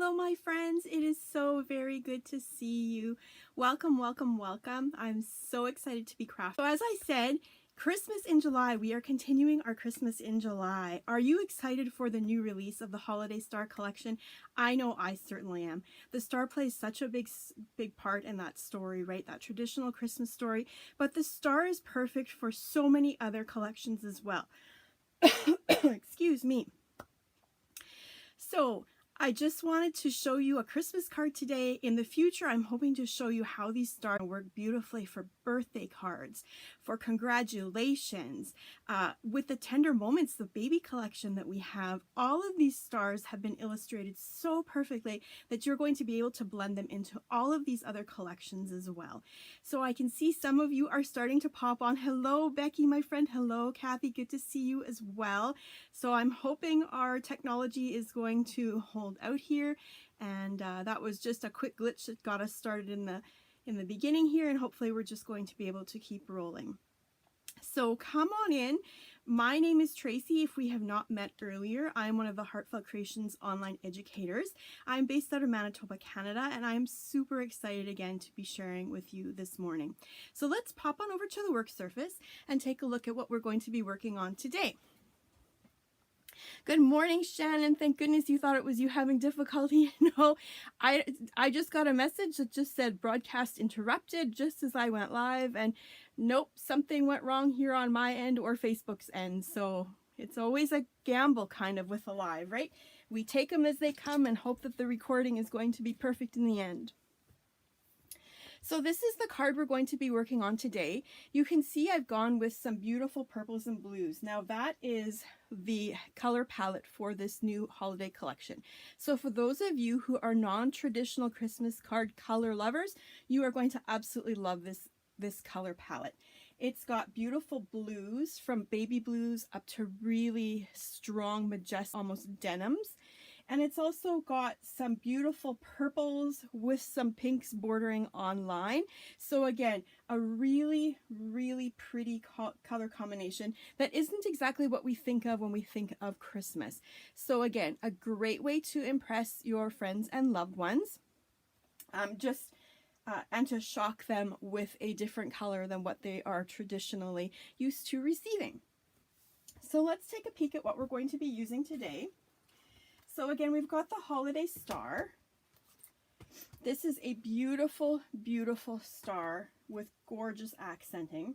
Hello, my friends. It is so very good to see you. Welcome, welcome, welcome. I'm so excited to be crafting. So as I said, Christmas in July. We are continuing our Christmas in July. Are you excited for the new release of the Holiday Star collection? I know I certainly am. The star plays such a big part in that story, right? That traditional Christmas story. But the star is perfect for so many other collections as well. Excuse me. So I just wanted to show you a Christmas card today. In the future, I'm hoping to show you how these stars work beautifully for birthday cards, for congratulations, with the tender moments, the baby collection that we have. All of these stars have been illustrated so perfectly that you're going to be able to blend them into all of these other collections as well. So I can see some of you are starting to pop on. Hello, Becky, my friend. Hello, Kathy. Good to see you as well. So I'm hoping our technology is going to hold out here, and that was just a quick glitch that got us started in the beginning here, and hopefully we're just going to be able to keep rolling. So come on in. My name is Tracy. If we have not met earlier, I'm one of the Heartfelt Creations online educators. I'm based out of Manitoba, Canada, and I'm super excited again to be sharing with you this morning. So let's pop on over to the work surface and take a look at what we're going to be working on today. Good morning, Shannon. Thank goodness you thought it was you having difficulty. No, I just got a message that just said broadcast interrupted just as I went live, and nope, something went wrong here on my end or Facebook's end. So it's always a gamble kind of with a live, right? We take them as they come and hope that the recording is going to be perfect in the end. So this is the card we're going to be working on today. You can see I've gone with some beautiful purples and blues. Now that is the color palette for this new holiday collection. So for those of you who are non-traditional Christmas card color lovers, you are going to absolutely love this color palette. It's got beautiful blues, from baby blues up to really strong, majestic, almost denims. And it's also got some beautiful purples with some pinks bordering on line. So again, a really, really pretty color combination that isn't exactly what we think of when we think of Christmas. So again, a great way to impress your friends and loved ones. And to shock them with a different color than what they are traditionally used to receiving. So let's take a peek at what we're going to be using today. So again, we've got the Holiday Star. This is a beautiful, beautiful star with gorgeous accenting.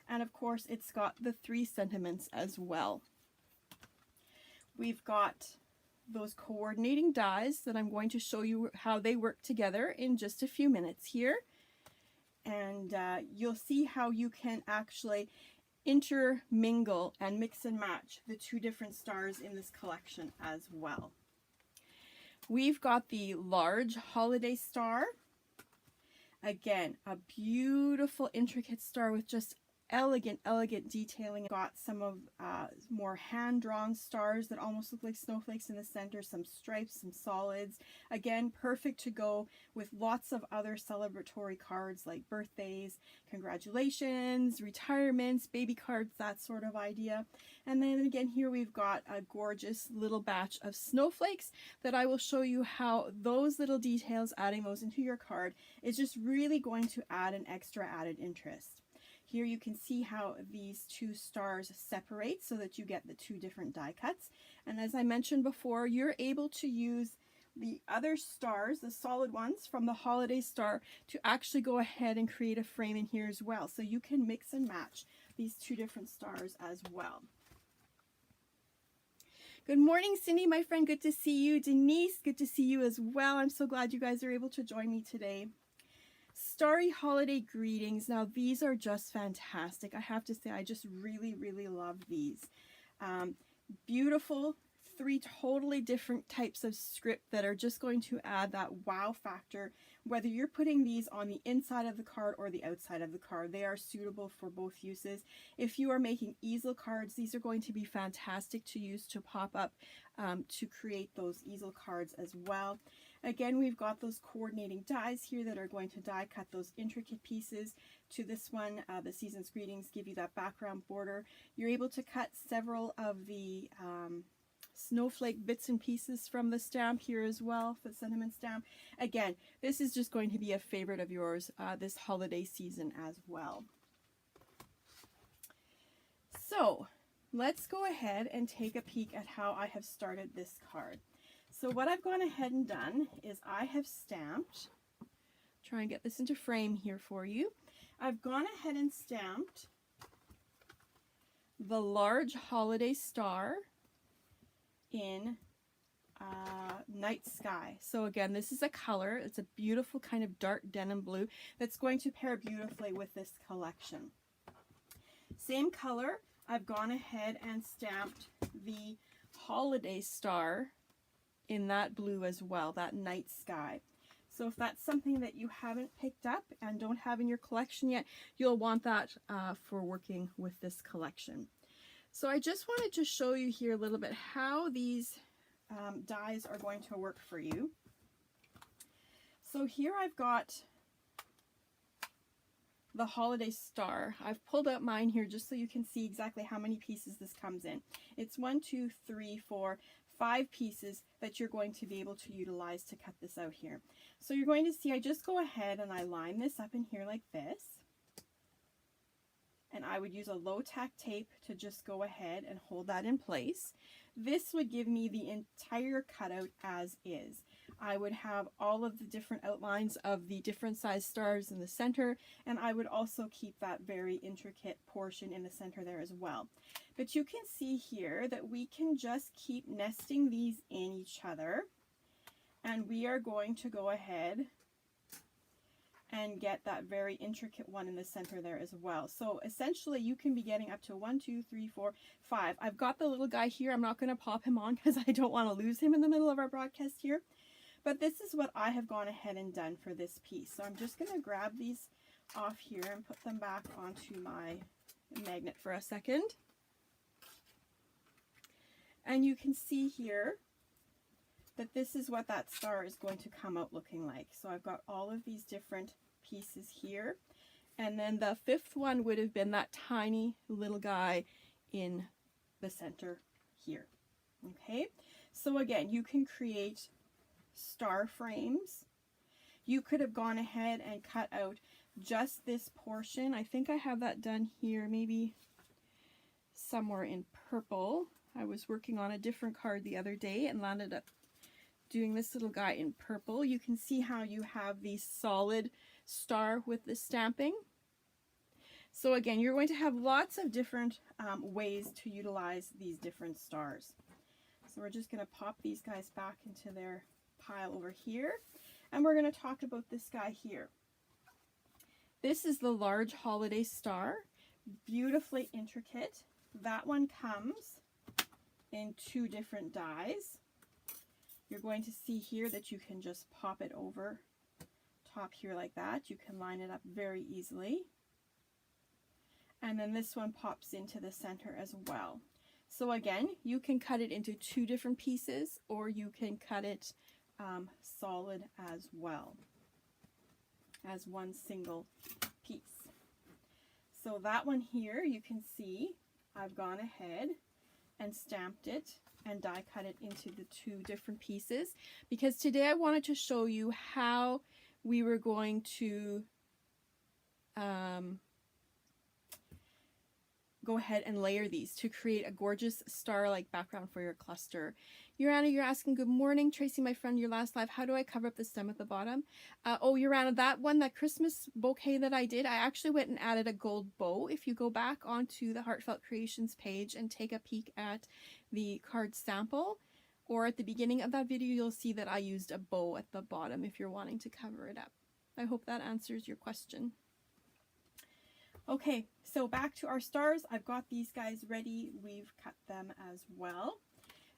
And of course, it's got the 3 sentiments as well. We've got those coordinating dies that I'm going to show you how they work together in just a few minutes here. And you'll see how you can actually intermingle and mix and match the 2 different stars in this collection as well. We've got the large Holiday Star. Again, a beautiful intricate star with just elegant detailing. Got some of more hand-drawn stars that almost look like snowflakes in the center, some stripes, some solids. Again, perfect to go with lots of other celebratory cards like birthdays, congratulations, retirements, baby cards, that sort of idea. And then again, here we've got a gorgeous little batch of snowflakes that I will show you how those little details, adding those into your card, is just really going to add an extra added interest. Here you can see how these 2 stars separate so that you get the 2 different die cuts. And as I mentioned before, you're able to use the other stars, the solid ones from the Holiday Star, to actually go ahead and create a frame in here as well. So you can mix and match these 2 different stars as well. Good morning, Cindy, my friend. Good to see you. Denise, good to see you as well. I'm so glad you guys are able to join me today. Starry holiday greetings. Now these are just fantastic. I have to say, I just really, really love these. Beautiful, 3 totally different types of script that are just going to add that wow factor. Whether you're putting these on the inside of the card or the outside of the card, they are suitable for both uses. If you are making easel cards, these are going to be fantastic to use to pop up to create those easel cards as well. Again, we've got those coordinating dies here that are going to die cut those intricate pieces. To this one, the Season's Greetings give you that background border. You're able to cut several of the snowflake bits and pieces from the stamp here as well, the sentiment stamp. Again, this is just going to be a favorite of yours this holiday season as well. So let's go ahead and take a peek at how I have started this card. So what I've gone ahead and done is I have stamped, try and get this into frame here for you. I've gone ahead and stamped the large holiday star in night sky. So again, this is a color. It's a beautiful kind of dark denim blue that's going to pair beautifully with this collection. Same color, I've gone ahead and stamped the holiday star in that blue as well, that night sky. So if that's something that you haven't picked up and don't have in your collection yet, you'll want that for working with this collection. So I just wanted to show you here a little bit how these dies are going to work for you. So here I've got the holiday star. I've pulled out mine here just so you can see exactly how many pieces this comes in. It's 1, 2, 3, 4, 5 pieces that you're going to be able to utilize to cut this out here. So you're going to see I just go ahead and I line this up in here like this. And I would use a low tack tape to just go ahead and hold that in place. This would give me the entire cutout as is. I would have all of the different outlines of the different size stars in the center, and I would also keep that very intricate portion in the center there as well. But you can see here that we can just keep nesting these in each other, and we are going to go ahead and get that very intricate one in the center there as well. So essentially you can be getting up to 1, 2, 3, 4, 5. I've got the little guy here. I'm not going to pop him on because I don't want to lose him in the middle of our broadcast here. But this is what I have gone ahead and done for this piece. So I'm just going to grab these off here and put them back onto my magnet for a second. And you can see here that this is what that star is going to come out looking like. So I've got all of these different pieces here. And then the fifth one would have been that tiny little guy in the center here. Okay, so again, you can create star frames. You could have gone ahead and cut out just this portion. I think I have that done here, maybe somewhere in purple. I was working on a different card the other day and landed up doing this little guy in purple. You can see how you have the solid star with the stamping. So again, you're going to have lots of different ways to utilize these different stars. So we're just going to pop these guys back into their pile over here, and we're going to talk about this guy here. This is the large holiday star, beautifully intricate. That one comes in 2 different dies. You're going to see here that you can just pop it over top here like that. You can line it up very easily. And then this one pops into the center as well. So again, you can cut it into 2 different pieces, or you can cut it solid as well, as one single piece. So that one here, you can see I've gone ahead and stamped it and die cut it into the 2 different pieces, because today I wanted to show you how we were going to go ahead and layer these to create a gorgeous star-like background for your cluster. Urana, you're asking, good morning. Tracy, my friend, your last live, how do I cover up the stem at the bottom? Oh, Urana, that one, that Christmas bouquet that I did, I actually went and added a gold bow. If you go back onto the Heartfelt Creations page and take a peek at the card sample, or at the beginning of that video, you'll see that I used a bow at the bottom if you're wanting to cover it up. I hope that answers your question. Okay, so back to our stars. I've got these guys ready. We've cut them as well.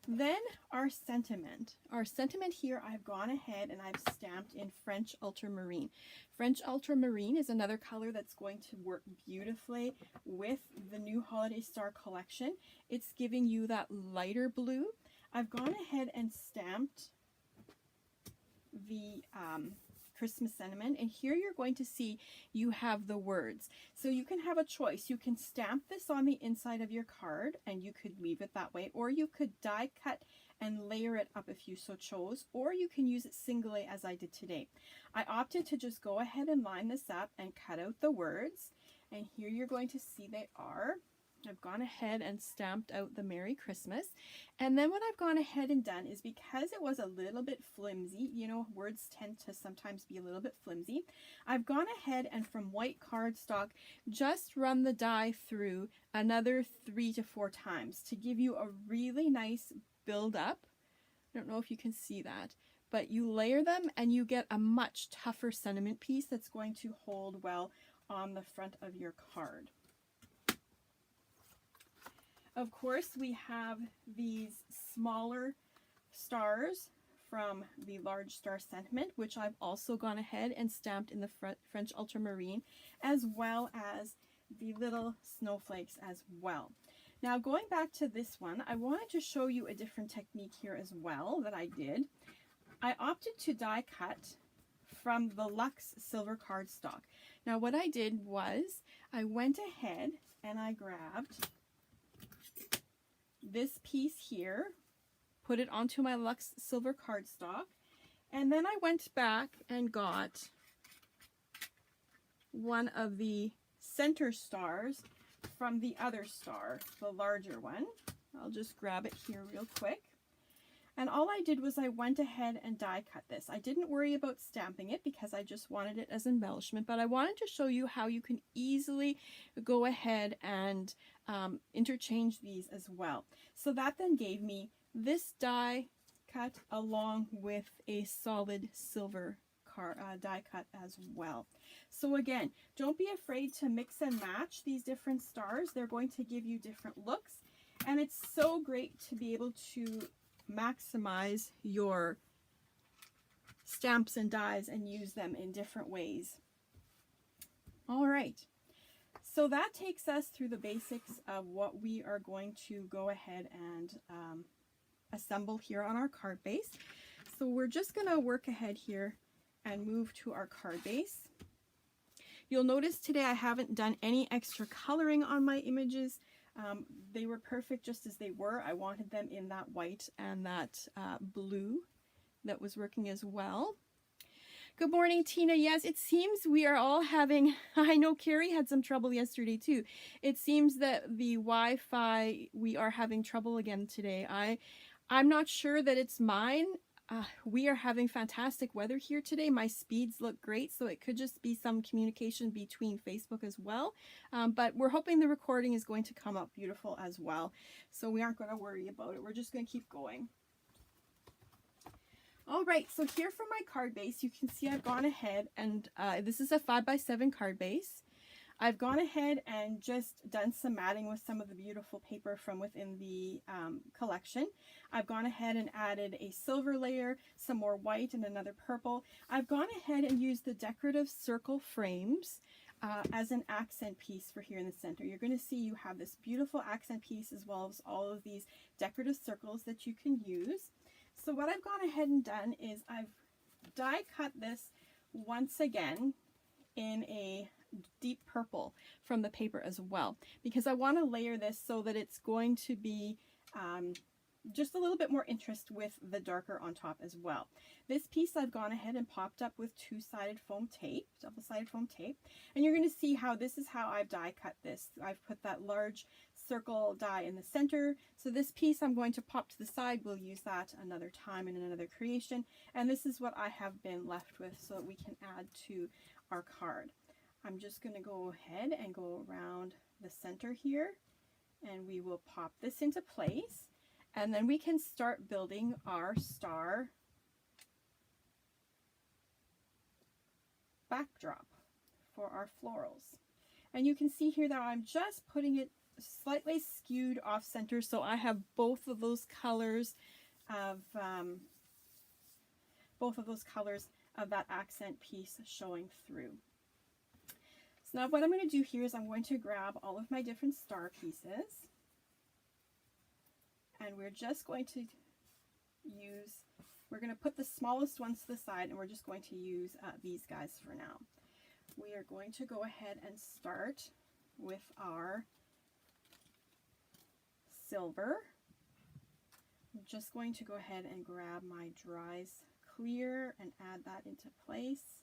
Then our sentiment. Our sentiment here, I've gone ahead and I've stamped in French Ultramarine. French Ultramarine is another color that's going to work beautifully with the new Holiday Star collection. It's giving you that lighter blue. I've gone ahead and stamped the Christmas sentiment. And here you're going to see you have the words. So you can have a choice. You can stamp this on the inside of your card and you could leave it that way, or you could die cut and layer it up if you so chose, or you can use it singly as I did today. I opted to just go ahead and line this up and cut out the words. And here you're going to see they are. I've gone ahead and stamped out the Merry Christmas. And then what I've gone ahead and done is, because it was a little bit flimsy, you know, words tend to sometimes be a little bit flimsy, I've gone ahead and from white cardstock just run the die through another 3 to 4 times to give you a really nice build up. I don't know if you can see that, but you layer them and you get a much tougher sentiment piece that's going to hold well on the front of your card. Of course, we have these smaller stars from the large star sentiment, which I've also gone ahead and stamped in the French ultramarine, as well as the little snowflakes as well. Now, going back to this one, I wanted to show you a different technique here as well that I did. I opted to die cut from the Luxe silver cardstock. Now, what I did was I went ahead and I grabbed this piece here, put it onto my Luxe silver cardstock, and then I went back and got one of the center stars from the other star, the larger one. I'll just grab it here real quick. And all I did was I went ahead and die cut this. I didn't worry about stamping it because I just wanted it as embellishment, but I wanted to show you how you can easily go ahead and interchange these as well. So that then gave me this die cut along with a solid silver die cut as well. So again, don't be afraid to mix and match these different stars. They're going to give you different looks, and it's so great to be able to maximize your stamps and dies and use them in different ways. All right, so that takes us through the basics of what we are going to go ahead and assemble here on our card base. So we're just going to work ahead here and move to our card base. You'll notice today I haven't done any extra coloring on my images. They were perfect just as they were. I wanted them in that white and that blue that was working as well. Good morning, Tina. Yes, it seems we are all having, I know Carrie had some trouble yesterday too. It seems that the Wi-Fi, we are having trouble again today. I'm not sure that it's mine. We are having fantastic weather here today. My speeds look great, so it could just be some communication between Facebook as well. But we're hoping the recording is going to come up beautiful as well. So we aren't going to worry about it. We're just going to keep going. All right, so here for my card base, you can see I've gone ahead and this is a 5x7 card base. I've gone ahead and just done some matting with some of the beautiful paper from within the collection. I've gone ahead and added a silver layer, some more white, and another purple. I've gone ahead and used the decorative circle frames as an accent piece for here in the center. You're going to see you have this beautiful accent piece as well as all of these decorative circles that you can use. So what I've gone ahead and done is I've die cut this once again in a deep purple from the paper as well, because I want to layer this so that it's going to be just a little bit more interest with the darker on top as well. This piece I've gone ahead and popped up with two-sided foam tape, double-sided foam tape, and you're going to see how this is how I've die cut this. I've put that large circle die in the center. So this piece I'm going to pop to the side. We'll use that another time in another creation, and this is what I have been left with so that we can add to our card. I'm just going to go ahead and go around the center here, and we will pop this into place, and then we can start building our star backdrop for our florals. And you can see here that I'm just putting it slightly skewed off center, so I have both of those colors of that accent piece showing through. So now what I'm going to do here is I'm going to grab all of my different star pieces, and we're just going to use We're going to put the smallest ones to the side, and we're just going to use these guys for now. We are going to go ahead and start with our silver. I'm just going to go ahead and grab my Dries Clear and add that into place.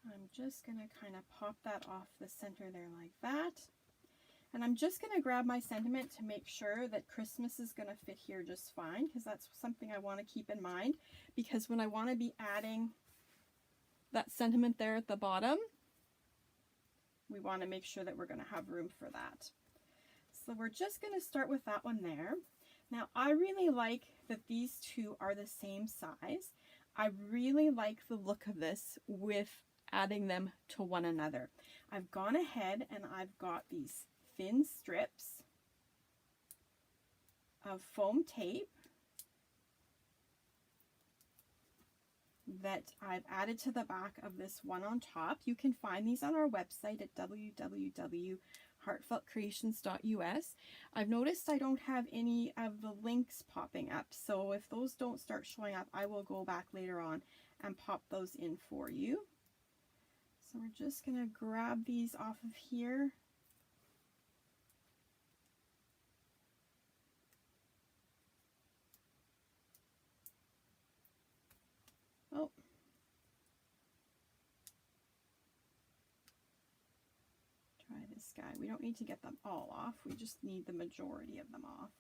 I'm just going to kind of pop that off the center there like that. And I'm just going to grab my sentiment to make sure that Christmas is going to fit here just fine, because that's something I want to keep in mind, because when I want to be adding that sentiment there at the bottom, we want to make sure that we're going to have room for that. So we're just going to start with that one there. Now I really like that these two are the same size. I really like the look of this with adding them to one another. I've gone ahead and I've got these thin strips of foam tape that I've added to the back of this one on top. You can find these on our website at www.heartfeltcreations.us. I've noticed I don't have any of the links popping up, so if those don't start showing up, I will go back later on and pop those in for you. So we're just going to grab these off of here. Oh. Try this guy. We don't need to get them all off. We just need the majority of them off.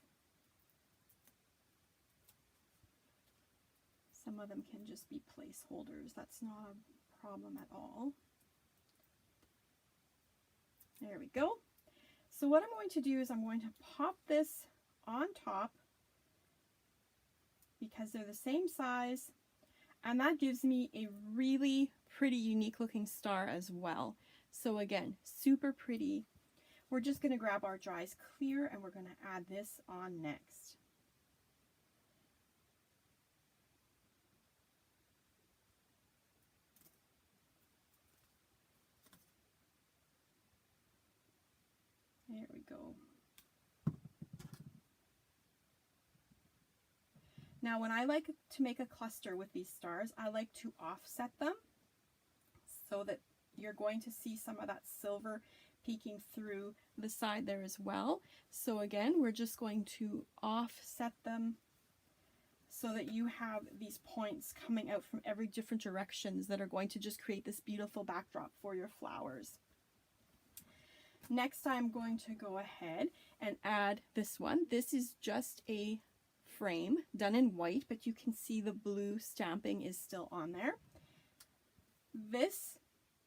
Some of them can just be placeholders. That's not a problem at all. There we go. So what I'm going to do is I'm going to pop this on top because they're the same size, and that gives me a really pretty unique looking star as well. So again, super pretty. We're just going to grab our Dries Clear and we're going to add this on next. There we go. Now when I like to make a cluster with these stars, I like to offset them so that you're going to see some of that silver peeking through the side there as well. So again, we're just going to offset them so that you have these points coming out from every different directions that are going to just create this beautiful backdrop for your flowers. Next, I'm going to go ahead and add this one. This is just a frame done in white, but you can see the blue stamping is still on there. This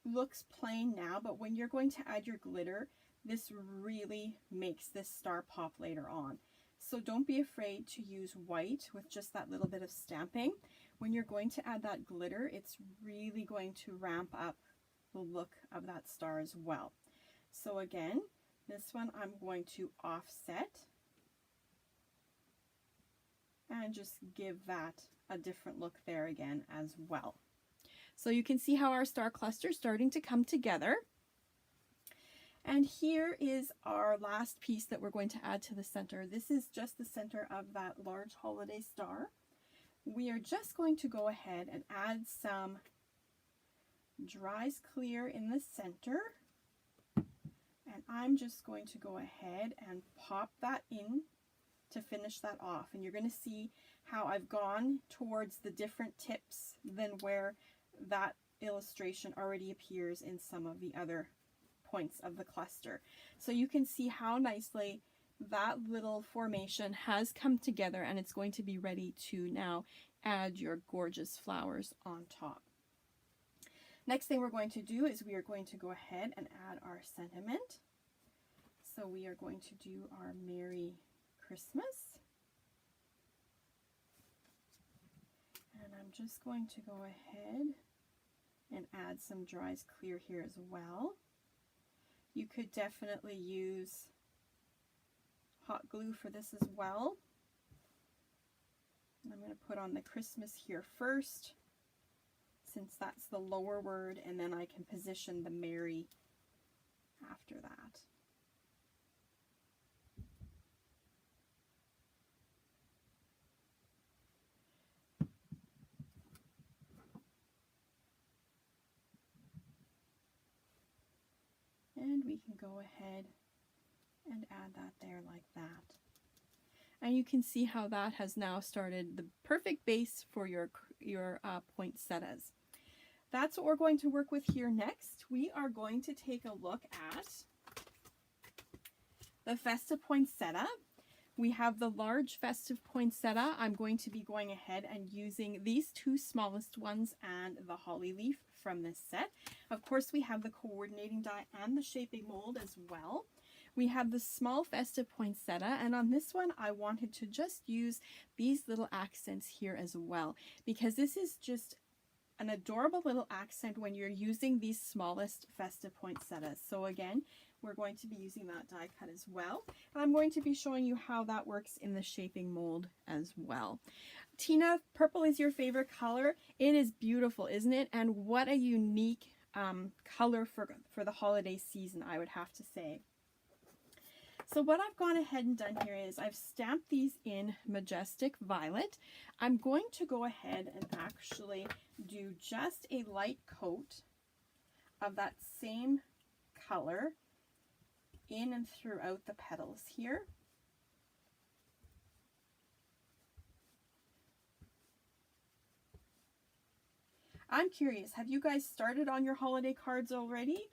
looks plain now, but when you're going to add your glitter, this really makes this star pop later on. So don't be afraid to use white with just that little bit of stamping. When you're going to add that glitter, it's really going to ramp up the look of that star as well. So again, this one I'm going to offset and just give that a different look there again as well. So you can see how our star cluster is starting to come together. And here is our last piece that we're going to add to the center. This is just the center of that large holiday star. We are just going to go ahead and add some Dries Clear in the center. And I'm just going to go ahead and pop that in to finish that off. And you're going to see how I've gone towards the different tips than where that illustration already appears in some of the other points of the cluster. So you can see how nicely that little formation has come together, and it's going to be ready to now add your gorgeous flowers on top. Next thing we're going to do is we are going to go ahead and add our sentiment. So we are going to do our Merry Christmas. And I'm just going to go ahead and add some Dries Clear here as well. You could definitely use hot glue for this as well. I'm going to put on the Christmas here first, since that's the lower word, and then I can position the Merry after that. And we can go ahead and add that there like that. And you can see how that has now started the perfect base for your poinsettias. That's what we're going to work with here next. We are going to take a look at the festive poinsettia. We have the large festive poinsettia. I'm going to be going ahead and using these two smallest ones and the holly leaf from this set. Of course, we have the coordinating die and the shaping mold as well. We have the small festive poinsettia, and on this one I wanted to just use these little accents here as well, because this is just an adorable little accent when you're using these smallest festive poinsettias. So again, we're going to be using that die cut as well, and I'm going to be showing you how that works in the shaping mold as well. Tina, purple is your favorite color. It is beautiful, isn't it? And what a unique color for the holiday season, I would have to say. So what I've gone ahead and done here is I've stamped these in Majestic Violet. I'm going to go ahead and actually do just a light coat of that same color in and throughout the petals here. I'm curious, have you guys started on your holiday cards already?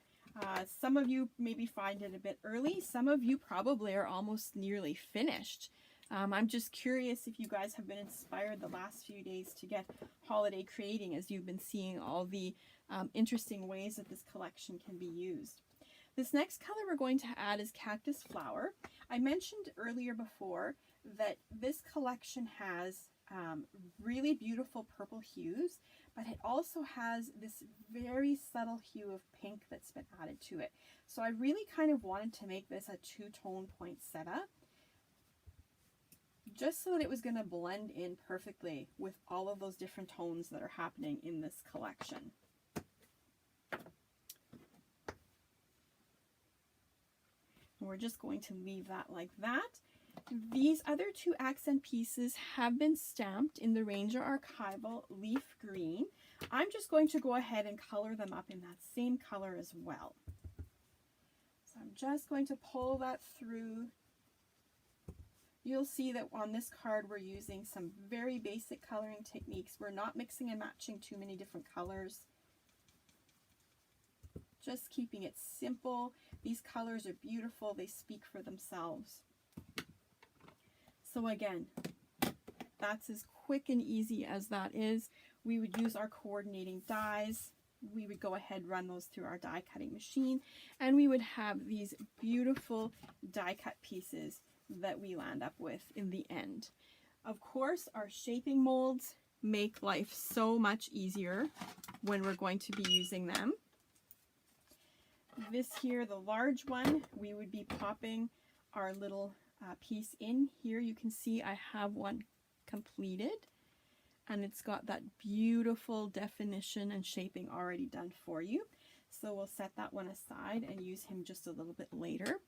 Some of you maybe find it a bit early. Some of you probably are almost nearly finished. I'm just curious if you guys have been inspired the last few days to get holiday creating, as you've been seeing all the interesting ways that this collection can be used. This next color we're going to add is Cactus Flower. I mentioned earlier before that this collection has really beautiful purple hues, but it also has this very subtle hue of pink that's been added to it. So I really kind of wanted to make this a two-tone poinsettia, just so that it was going to blend in perfectly with all of those different tones that are happening in this collection. And we're just going to leave that like that. These other two accent pieces have been stamped in the Ranger Archival Leaf Green. I'm just going to go ahead and color them up in that same color as well. So I'm just going to pull that through. You'll see that on this card we're using some very basic coloring techniques. We're not mixing and matching too many different colors. Just keeping it simple. These colors are beautiful. They speak for themselves. So again, that's as quick and easy as that is. We would use our coordinating dies. We would go ahead, run those through our die cutting machine, and we would have these beautiful die cut pieces that we land up with in the end. Of course, our shaping molds make life so much easier when we're going to be using them. This here, the large one, we would be popping our little piece in here. You can see I have one completed, and it's got that beautiful definition and shaping already done for you. So we'll set that one aside and use him just a little bit later.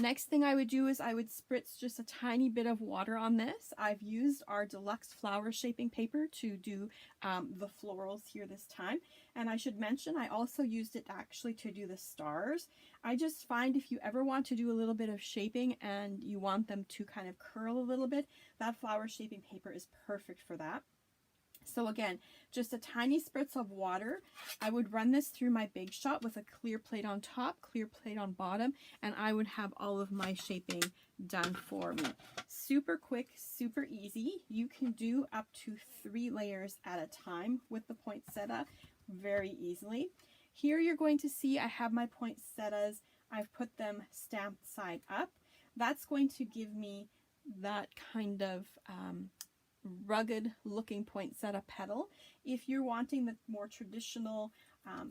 Next thing I would do is I would spritz just a tiny bit of water on this. I've used our deluxe flower shaping paper to do the florals here this time. And I should mention, I also used it actually to do the stars. I just find if you ever want to do a little bit of shaping and you want them to kind of curl a little bit, that flower shaping paper is perfect for that. So again, just a tiny spritz of water. I would run this through my Big Shot with a clear plate on top, clear plate on bottom, and I would have all of my shaping done for me. Super quick, super easy. You can do up to 3 layers at a time with the poinsettia very easily. Here you're going to see I have my poinsettias. I've put them stamped side up. That's going to give me that kind of rugged looking poinsettia petal. If you're wanting the more traditional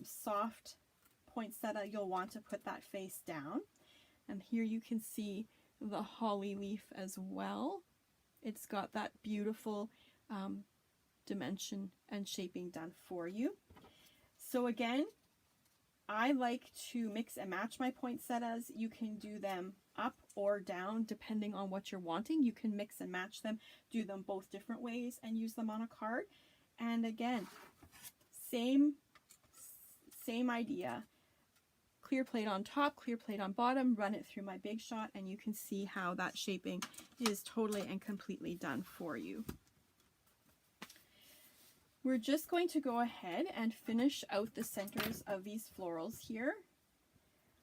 soft poinsettia, you'll want to put that face down. And here you can see the holly leaf as well. It's got that beautiful dimension and shaping done for you. So again, I like to mix and match my poinsettias. You can do them up or down depending on what you're wanting. You can mix and match them, do them both different ways, and use them on a card. And again, same idea. clear plate on top, clear plate on bottom, run it through my Big Shot, and you can see how that shaping is totally and completely done for you. We're just going to go ahead and finish out the centers of these florals here.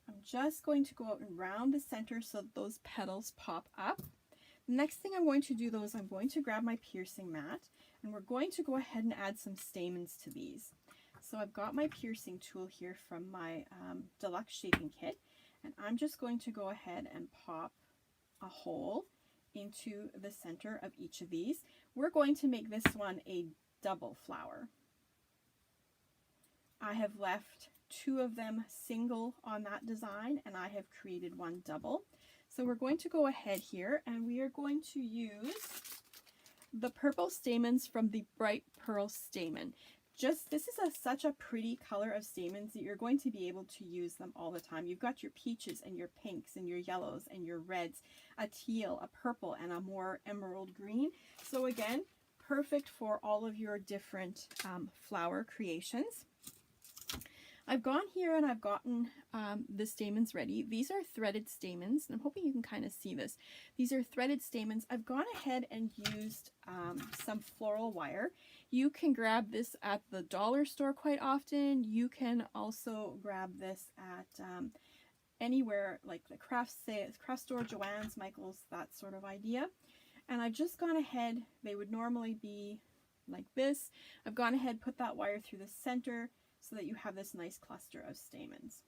I'm just going to go out and round the center so that those petals pop up. The next thing I'm going to do though is I'm going to grab my piercing mat, and we're going to go ahead and add some stamens to these. So I've got my piercing tool here from my deluxe shaping kit, and I'm just going to go ahead and pop a hole into the center of each of these. We're going to make this one a double flower. I have left 2 of them single on that design, and I have created 1 double. So we're going to go ahead here and we are going to use the purple stamens from the Bright Pearl Stamen. This is such a pretty color of stamens that you're going to be able to use them all the time. You've got your peaches and your pinks and your yellows and your reds, a teal, a purple, and a more emerald green. So again, perfect for all of your different flower creations. I've gone here and I've gotten the stamens ready. These are threaded stamens, and I'm hoping you can kind of see this. These are threaded stamens. I've gone ahead and used some floral wire. You can grab this at the dollar store quite often. You can also grab this at anywhere like the craft store, Joann's, Michael's, that sort of idea. And I've just gone ahead, they would normally be like this. I've gone ahead, put that wire through the center so that you have this nice cluster of stamens.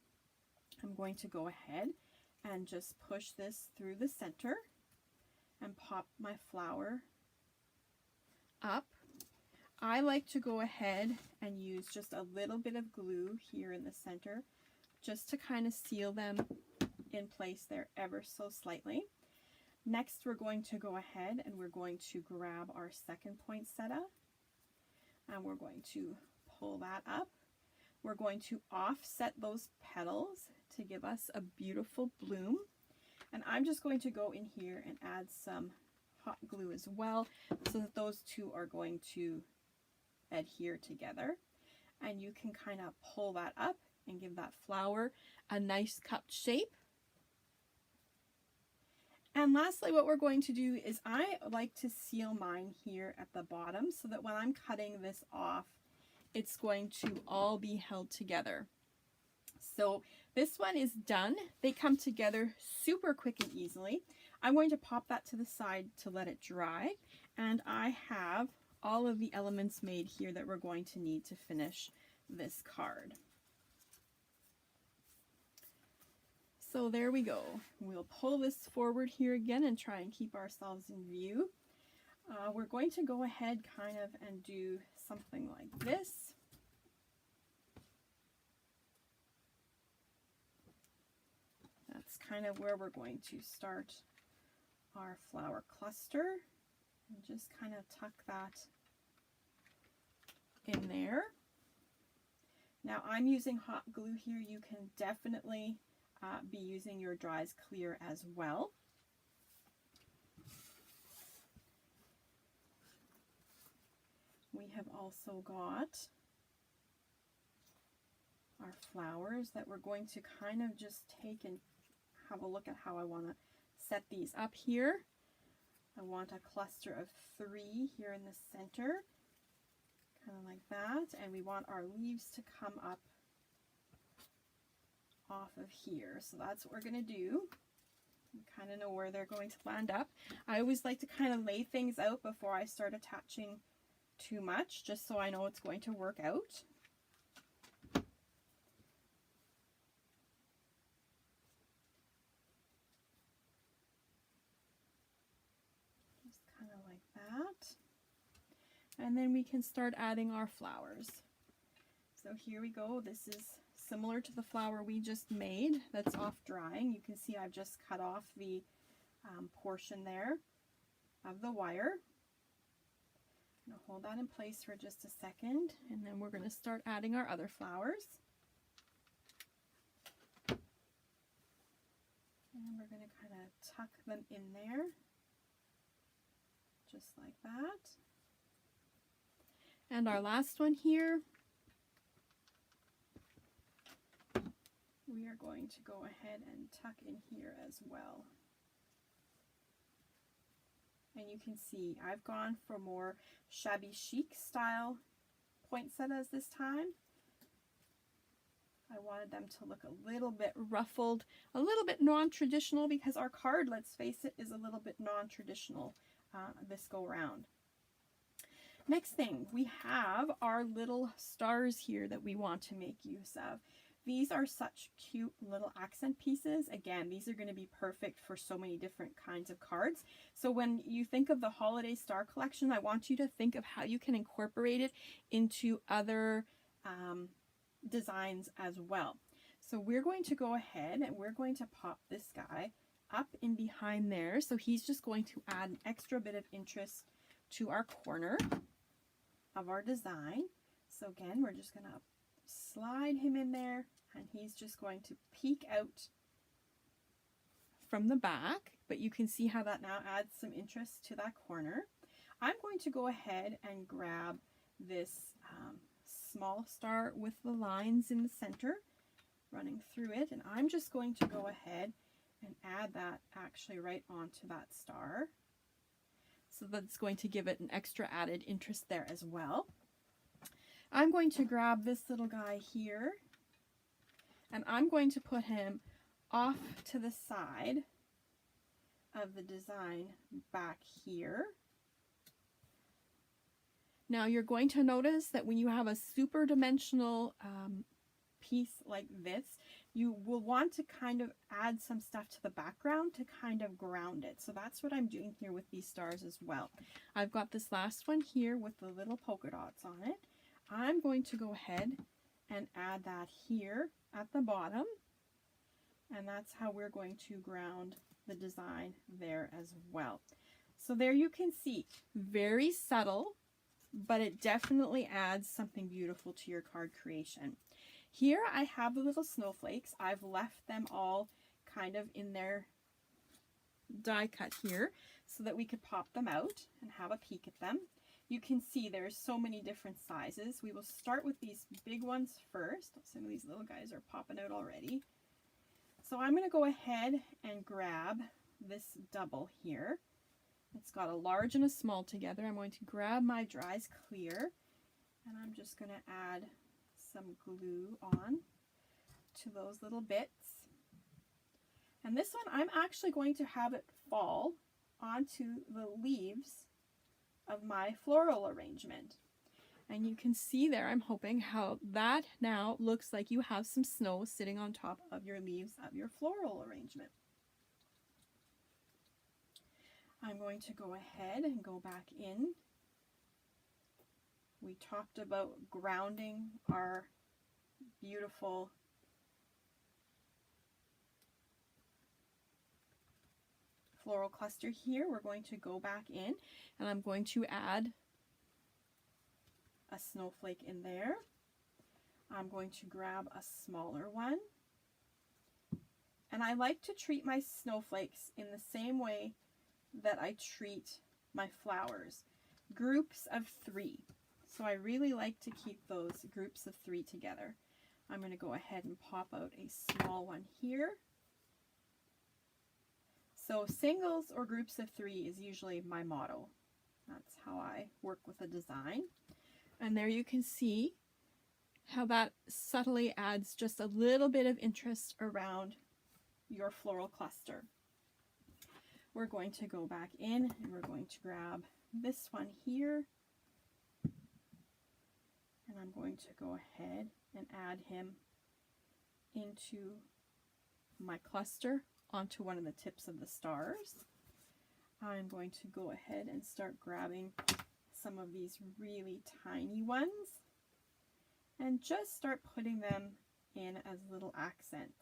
I'm going to go ahead and just push this through the center and pop my flower up. I like to go ahead and use just a little bit of glue here in the center just to kind of seal them in place there ever so slightly. Next, we're going to go ahead and we're going to grab our second poinsettia and we're going to pull that up. We're going to offset those petals to give us a beautiful bloom. And I'm just going to go in here and add some hot glue as well so that those two are going to adhere together. And you can kind of pull that up and give that flower a nice cupped shape. And lastly, what we're going to do is I like to seal mine here at the bottom so that when I'm cutting this off, it's going to all be held together. So this one is done. They come together super quick and easily. I'm going to pop that to the side to let it dry. And I have all of the elements made here that we're going to need to finish this card. So there we go. We'll pull this forward here again and try and keep ourselves in view. We're going to go ahead kind of and do something like this. That's kind of where we're going to start our flower cluster, and just kind of tuck that in there. Now I'm using hot glue here. You can definitely be using your Dries Clear as well. We have also got our flowers that we're going to kind of just take and have a look at how I want to set these up here. I want a cluster of 3 here in the center, kind of like that, and we want our leaves to come up off of here. So that's what we're going to do. You kind of know where they're going to land up. I always like to kind of lay things out before I start attaching too much, just so I know it's going to work out. Just kind of like that. And then we can start adding our flowers. So here we go. This is similar to the flower we just made that's off drying. You can see I've just cut off the portion there of the wire. I'm going to hold that in place for just a second, and then we're going to start adding our other flowers. And we're going to kind of tuck them in there, just like that. And our last one here, we are going to go ahead and tuck in here as well. And you can see I've gone for more shabby chic style poinsettias this time. I wanted them to look a little bit ruffled, a little bit non-traditional, because our card, let's face it, is a little bit non-traditional this go round. Next thing, we have our little stars here that we want to make use of. These are such cute little accent pieces. Again, these are going to be perfect for so many different kinds of cards. So when you think of the Holiday Star Collection, I want you to think of how you can incorporate it into other designs as well. So we're going to go ahead and we're going to pop this guy up in behind there. So he's just going to add an extra bit of interest to our corner of our design. So again, we're just going to slide him in there, and he's just going to peek out from the back, but you can see how that now adds some interest to that corner. I'm going to go ahead and grab this small star with the lines in the center running through it, and I'm just going to go ahead and add that actually right onto that star. So that's going to give it an extra added interest there as well. I'm going to grab this little guy here, and I'm going to put him off to the side of the design back here. Now you're going to notice that when you have a super dimensional piece like this, you will want to kind of add some stuff to the background to kind of ground it. So that's what I'm doing here with these stars as well. I've got this last one here with the little polka dots on it. I'm going to go ahead and add that here at the bottom, and that's how we're going to ground the design there as well. So there you can see, very subtle, but it definitely adds something beautiful to your card creation. Here I have the little snowflakes. I've left them all kind of in their die cut here so that we could pop them out and have a peek at them. You can see there's so many different sizes. We will start with these big ones first. Some of these little guys are popping out already. So I'm going to go ahead and grab this double here. It's got a large and a small together. I'm going to grab my Dries Clear, and I'm just going to add some glue on to those little bits. And this one, I'm actually going to have it fall onto the leaves of my floral arrangement. And you can see there, I'm hoping, how that now looks like you have some snow sitting on top of your leaves of your floral arrangement. I'm going to go ahead and go back in. We talked about grounding our beautiful floral cluster here. We're going to go back in, and I'm going to add a snowflake in there. I'm going to grab a smaller one, and I like to treat my snowflakes in the same way that I treat my flowers, groups of 3. So I really like to keep those groups of 3 together. I'm going to go ahead and pop out a small one here. So singles or groups of 3 is usually my motto. That's how I work with a design. And there you can see how that subtly adds just a little bit of interest around your floral cluster. We're going to go back in, and we're going to grab this one here, and I'm going to go ahead and add him into my cluster onto one of the tips of the stars. I'm going to go ahead and start grabbing some of these really tiny ones and just start putting them in as little accents.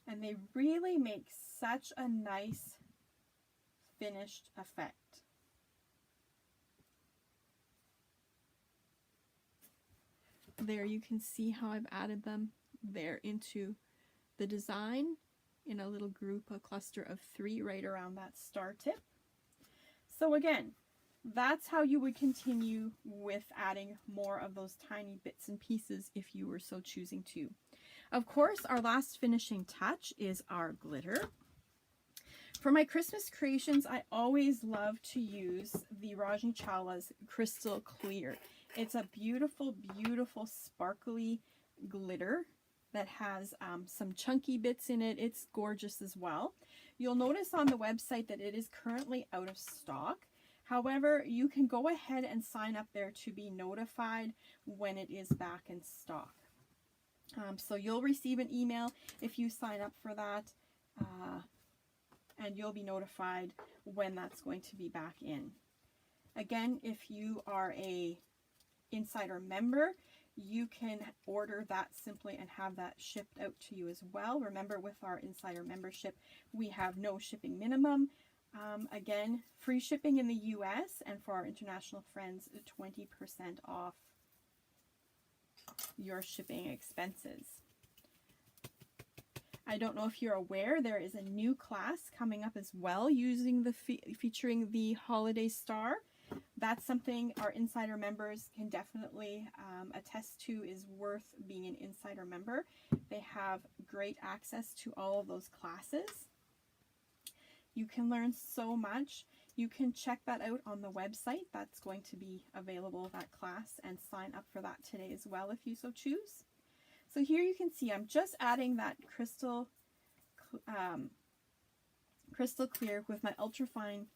And they really make such a nice finished effect. There you can see how I've added them there into the design in a little group, a cluster of 3 right around that star tip. So again, that's how you would continue with adding more of those tiny bits and pieces if you were so choosing to. Of course, our last finishing touch is our glitter. For my Christmas creations, I always love to use the Rajni Chawla's Crystal Clear. It's a beautiful, beautiful, sparkly glitter that has some chunky bits in it. It's gorgeous as well. You'll notice on the website that it is currently out of stock. However, you can go ahead and sign up there to be notified when it is back in stock. So you'll receive an email if you sign up for that, and you'll be notified when that's going to be back in. Again, if you are a Insider member, you can order that simply and have that shipped out to you as well. Remember, with our Insider membership, we have no shipping minimum. Again, free shipping in the US, and for our international friends, 20% off your shipping expenses. I don't know if you're aware, there is a new class coming up as well using the featuring the holiday star. That's something our Insider members can definitely attest to is worth being an Insider member. They have great access to all of those classes. You can learn so much. You can check that out on the website. That's going to be available, that class, and sign up for that today as well if you so choose. So here you can see I'm just adding that crystal clear with my ultrafine